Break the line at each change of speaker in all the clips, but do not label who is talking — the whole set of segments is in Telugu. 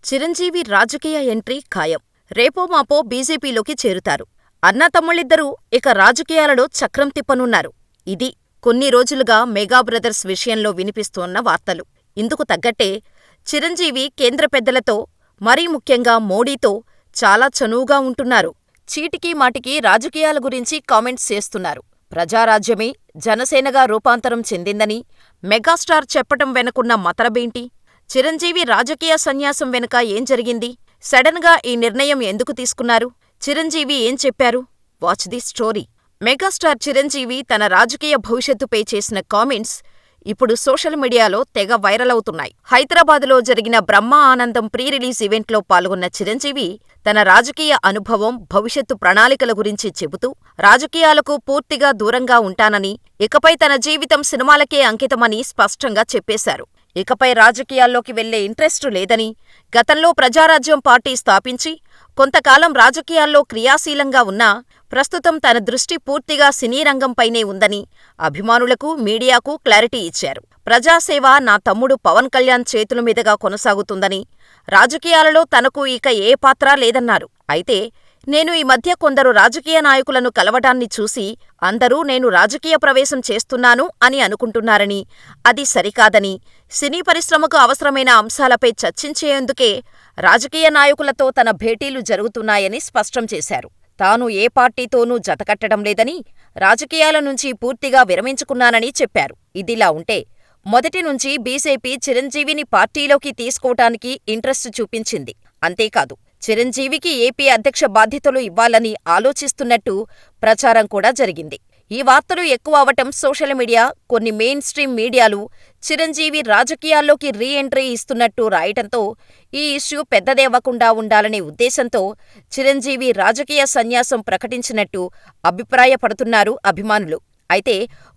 చిరంజీవి రాజకీయ ఎంట్రీ ఖాయం. రేపో మాపో బీజేపీలోకి చేరుతారు. అన్నాతమ్ముళ్ళిద్దరూ ఇక రాజకీయాలలో చక్రం తిప్పనున్నారు. ఇది కొన్ని రోజులుగా మెగా బ్రదర్స్ విషయంలో వినిపిస్తోన్న వార్తలు. ఇందుకు తగ్గట్టే చిరంజీవి కేంద్ర పెద్దలతో, మరీ ముఖ్యంగా మోడీతో చాలా చనువుగా ఉంటున్నారు. చీటికీ మాటికీ రాజకీయాల గురించి కామెంట్స్ చేస్తున్నారు. ప్రజారాజ్యమే జనసేనగా రూపాంతరం చెందిందని మెగాస్టార్ చెప్పటం వెనకున్న మతలబేంటి? చిరంజీవి రాజకీయ సన్యాసం వెనుక ఏం జరిగింది? సడన్ గా ఈ నిర్ణయం ఎందుకు తీసుకున్నారు? చిరంజీవి ఏం చెప్పారు? Watch the story. Megastar Chiranjeevi తన రాజకీయ భవిష్యత్తుపై చేసిన కామెంట్స్ ఇప్పుడు సోషల్ మీడియాలో తెగ వైరల్ అవుతున్నాయి. హైదరాబాదులో జరిగిన బ్రహ్మ ఆనందం ప్రీ రిలీజ్ ఈవెంట్లో పాల్గొన్న చిరంజీవి తన రాజకీయ అనుభవం, భవిష్యత్తు ప్రణాళికల గురించి చెబుతూ రాజకీయాలకు పూర్తిగా దూరంగా ఉంటానని, ఇకపై తన జీవితం సినిమాలకే అంకితమని స్పష్టంగా చెప్పేశారు. ఇకపై రాజకీయాల్లోకి వెళ్లే ఇంట్రెస్టు లేదని, గతంలో ప్రజారాజ్యం పార్టీ స్థాపించి కొంతకాలం రాజకీయాల్లో క్రియాశీలంగా ఉన్నా ప్రస్తుతం తన దృష్టి పూర్తిగా సినీ రంగంపైనే ఉందని అభిమానులకు, మీడియాకు క్లారిటీ ఇచ్చారు. ప్రజాసేవ నా తమ్ముడు పవన్ కళ్యాణ్ చేతుల మీదుగా కొనసాగుతుందని, రాజకీయాలలో తనకు ఇక ఏ పాత్రా లేదన్నారు. అయితే నేను ఈ మధ్య కొందరు రాజకీయ నాయకులను కలవటాన్ని చూసి అందరూ నేను రాజకీయ ప్రవేశం చేస్తున్నాను అని అనుకుంటున్నారని, అది సరికాదని, సినీ పరిశ్రమకు అవసరమైన అంశాలపై చర్చించేందుకే రాజకీయ నాయకులతో తన భేటీలు జరుగుతున్నాయని స్పష్టం చేశారు. తాను ఏ పార్టీతోనూ జతకట్టడం లేదని, రాజకీయాల నుంచి పూర్తిగా విరమించుకున్నానని చెప్పారు. ఇదిలా ఉంటే మొదటి నుంచి బీజేపీ చిరంజీవిని పార్టీలోకి తీసుకోవటానికి ఇంట్రెస్ట్ చూపించింది. అంతేకాదు, చిరంజీవికి ఏపీ అధ్యక్ష బాధ్యతలు ఇవ్వాలని ఆలోచిస్తున్నట్టు ప్రచారం కూడా జరిగింది. ఈ వార్తలు ఎక్కువ అవటం సోషల్ మీడియా, కొన్ని మెయిన్ స్ట్రీమ్ మీడియాలు చిరంజీవి రాజకీయాల్లోకి రీ ఎంట్రీ ఇస్తున్నట్టు రాయటంతో ఈ ఇష్యూ పెద్దదేవ్వకుండా ఉండాలనే ఉద్దేశంతో చిరంజీవి రాజకీయ సన్యాసం ప్రకటించినట్టు అభిప్రాయపడుతున్నారు అభిమానులు. అయితే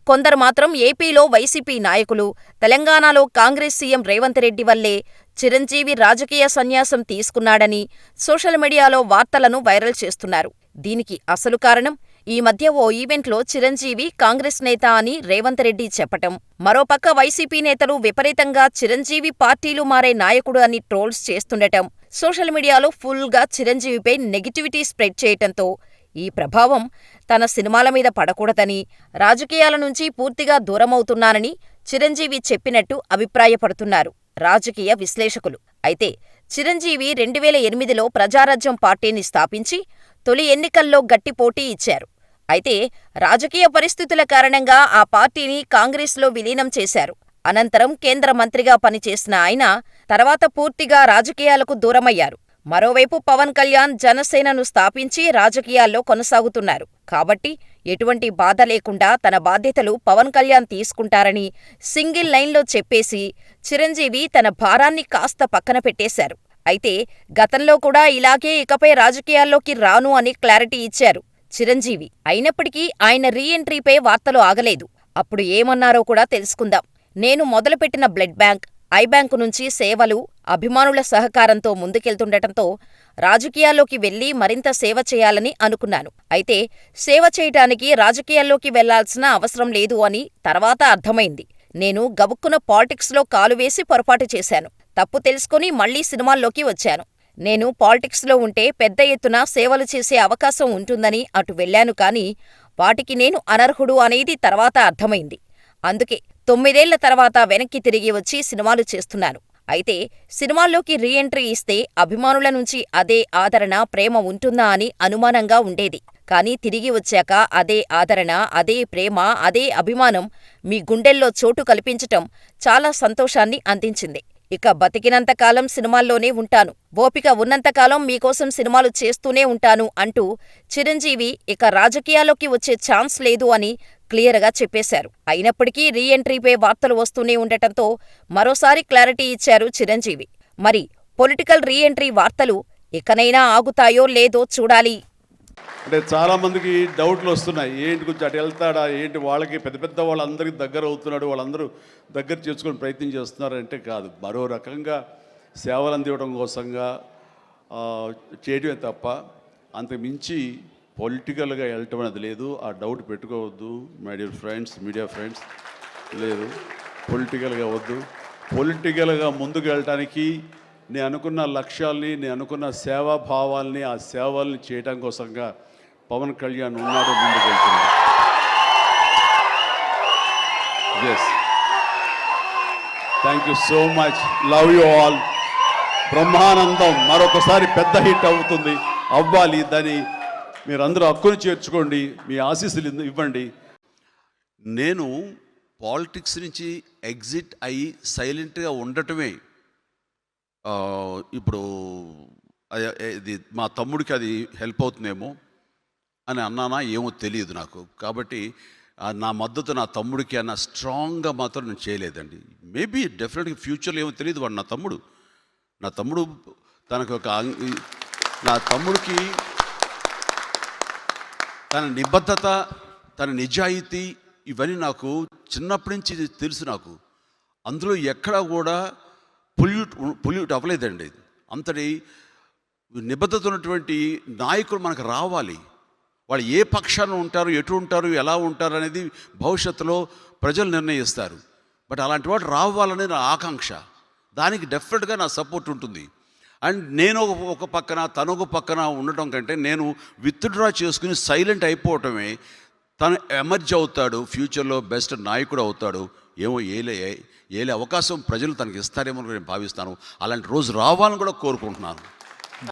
కొందరు మాత్రం ఏపీలో వైసీపీ నాయకులు, తెలంగాణలో కాంగ్రెస్ సీఎం రేవంత్ రెడ్డి వల్లే చిరంజీవి రాజకీయ సన్యాసం తీసుకున్నాడని సోషల్ మీడియాలో వార్తలను వైరల్ చేస్తున్నారు. దీనికి అసలు కారణం ఈ మధ్య ఓ ఈవెంట్లో చిరంజీవి కాంగ్రెస్ నేత అని రేవంత్ రెడ్డి చెప్పటం, మరోపక్క వైసీపీ నేతలు విపరీతంగా చిరంజీవి పార్టీలు మారే నాయకుడు అని ట్రోల్స్ చేస్తుండటం, సోషల్ మీడియాలో ఫుల్గా చిరంజీవిపై నెగిటివిటీ స్ప్రెడ్ చేయటంతో ఈ ప్రభావం తన సినిమాల మీద పడకూడదని, రాజకీయాల నుంచి పూర్తిగా దూరమవుతున్నానని చిరంజీవి చెప్పినట్టు అభిప్రాయపడుతున్నారు రాజకీయ విశ్లేషకులు. అయితే చిరంజీవి 2008లో ప్రజారాజ్యం పార్టీని స్థాపించి తొలి ఎన్నికల్లో గట్టి పోటీ ఇచ్చారు. అయితే రాజకీయ పరిస్థితుల కారణంగా ఆ పార్టీని కాంగ్రెస్లో విలీనం చేశారు. అనంతరం కేంద్ర మంత్రిగా పనిచేసిన ఆయన తర్వాత పూర్తిగా రాజకీయాలకు దూరమయ్యారు. మరోవైపు పవన్ కళ్యాణ్ జనసేనను స్థాపించి రాజకీయాల్లో కొనసాగుతున్నారు. కాబట్టి ఎటువంటి బాధ లేకుండా తన బాధ్యతలు పవన్ కళ్యాణ్ తీసుకుంటారని సింగిల్ లైన్లో చెప్పేసి చిరంజీవి తన భారాన్ని కాస్త పక్కన పెట్టేశారు. అయితే గతంలో కూడా ఇలాగే ఇకపై రాజకీయాల్లోకి రాను అని క్లారిటీ ఇచ్చారు చిరంజీవి. అయినప్పటికీ ఆయన రీ ఎంట్రీపై వార్తలు ఆగలేదు. అప్పుడు ఏమన్నారో కూడా తెలుసుకుందాం. నేను మొదలుపెట్టిన బ్లడ్ బ్యాంక్, ఐ బ్యాంకు నుంచి సేవలు, అభిమానుల సహకారంతో ముందుకెళ్తుండటంతో రాజకీయాల్లోకి వెళ్లి మరింత సేవ చేయాలని అనుకున్నాను. అయితే సేవ చేయటానికి రాజకీయాల్లోకి వెళ్లాల్సిన అవసరం లేదు అని తర్వాత అర్థమైంది. నేను గబుక్కున పాలిటిక్స్లో కాలువేసి పొరపాటు చేశాను. తప్పు తెలుసుకుని మళ్లీ సినిమాల్లోకి వచ్చాను. నేను పాలిటిక్స్లో ఉంటే పెద్ద ఎత్తున సేవలు చేసే అవకాశం ఉంటుందని అటు వెళ్లాను కానీ వాటికి నేను అనర్హుడు అనేది తర్వాత అర్థమైంది. అందుకే 9 ఏళ్ల తర్వాత వెనక్కి తిరిగి వచ్చి సినిమాలు చేస్తున్నాను. అయితే సినిమాల్లోకి రీ ఎంట్రీ ఇస్తే అభిమానుల నుంచి అదే ఆదరణ, ప్రేమ ఉంటుందా అని అనుమానంగా ఉండేది. కానీ తిరిగి వచ్చాక అదే ఆదరణ, అదే ప్రేమ, అదే అభిమానం మీ గుండెల్లో చోటు కల్పించటం చాలా సంతోషాన్ని అందించింది. ఇక బతికినంతకాలం సినిమాల్లోనే ఉంటాను, ఓపిక ఉన్నంతకాలం మీకోసం సినిమాలు చేస్తూనే ఉంటాను అంటూ చిరంజీవి ఇక రాజకీయాల్లోకి వచ్చే ఛాన్స్ లేదు అని క్లియర్గా చెప్పేశారు. అయినప్పటికీ రీ ఎంట్రీపై వార్తలు వస్తూనే ఉండటంతో మరోసారి క్లారిటీ ఇచ్చారు చిరంజీవి. మరి పొలిటికల్ రీ ఎంట్రీ వార్తలు ఇకనైనా ఆగుతాయో లేదో చూడాలి.
అంటే చాలామందికి డౌట్లు వస్తున్నాయి. ఏంటి కొంచెం అటు వెళ్తాడా, ఏంటి వాళ్ళకి పెద్ద పెద్ద వాళ్ళందరికీ దగ్గర అవుతున్నాడు, వాళ్ళందరూ దగ్గర చేసుకుని ప్రయత్నం చేస్తున్నారంటే కాదు, మరో రకంగా సేవలు అందివ్వడం కోసంగా చేయడమే తప్ప అంతకు మించి పొలిటికల్గా వెళ్ళటం అనేది లేదు. ఆ డౌట్ పెట్టుకోవద్దు my dear friends, media friends. లేదు, పొలిటికల్గా వద్దు. పొలిటికల్గా ముందుకు వెళ్ళటానికి నేను అనుకున్న లక్ష్యాల్ని, నేను అనుకున్న సేవాభావాల్ని, ఆ సేవల్ని చేయడం కోసంగా పవన్ కళ్యాణ్ ఉన్నాడు, ముందుకు వెళ్తున్నాడు. Yes, thank you so much, love you all. Brahmanandam మరొకసారి పెద్ద హిట్ అవుతుంది, అవ్వాలి. దాన్ని మీరందరూ హక్కును చేర్చుకోండి, మీ ఆశీస్సులు ఇవ్వండి. నేను పాలిటిక్స్ నుంచి ఎగ్జిట్ అయ్యి సైలెంట్గా ఉండటమే ఇప్పుడు ఇది మా తమ్ముడికి అది హెల్ప్ అవుతుందేమో అని అన్నానా ఏమో తెలియదు నాకు. కాబట్టి నా మద్దతు నా తమ్ముడికి అన్న స్ట్రాంగ్గా మాత్రం నేను చేయలేదండి. మేబీ డెఫినెట్గా ఫ్యూచర్లో ఏమో తెలియదు. వాడు నా తమ్ముడు తనకు నా తమ్ముడికి తన నిబద్ధత, తన నిజాయితీ ఇవన్నీ నాకు చిన్నప్పటి నుంచి తెలుసు. నాకు అందులో ఎక్కడా కూడా పొల్యూట్ అవ్వలేదండి. అంతటి నిబద్ధత ఉన్నటువంటి నాయకులు మనకు రావాలి. వాళ్ళు ఏ పక్షాన ఉంటారు, ఎటు ఉంటారు, ఎలా ఉంటారు అనేది భవిష్యత్తులో ప్రజలు నిర్ణయిస్తారు. బట్ అలాంటి వాడు రావాలనే నా ఆకాంక్ష. దానికి డెఫినెట్గా నా సపోర్ట్ ఉంటుంది. అండ్ నేను ఒక పక్కన తను ఒక పక్కన ఉండటం కంటే నేను విత్డ్రా చేసుకుని సైలెంట్ అయిపోవటమే. తను ఎమర్జ్ అవుతాడు, ఫ్యూచర్లో బెస్ట్ నాయకుడు అవుతాడు. ఏమో ఏలే అవకాశం ప్రజలు తనకి ఇస్తారేమో నేను భావిస్తాను. అలాంటి రోజు రావాలని కూడా కోరుకుంటున్నాను.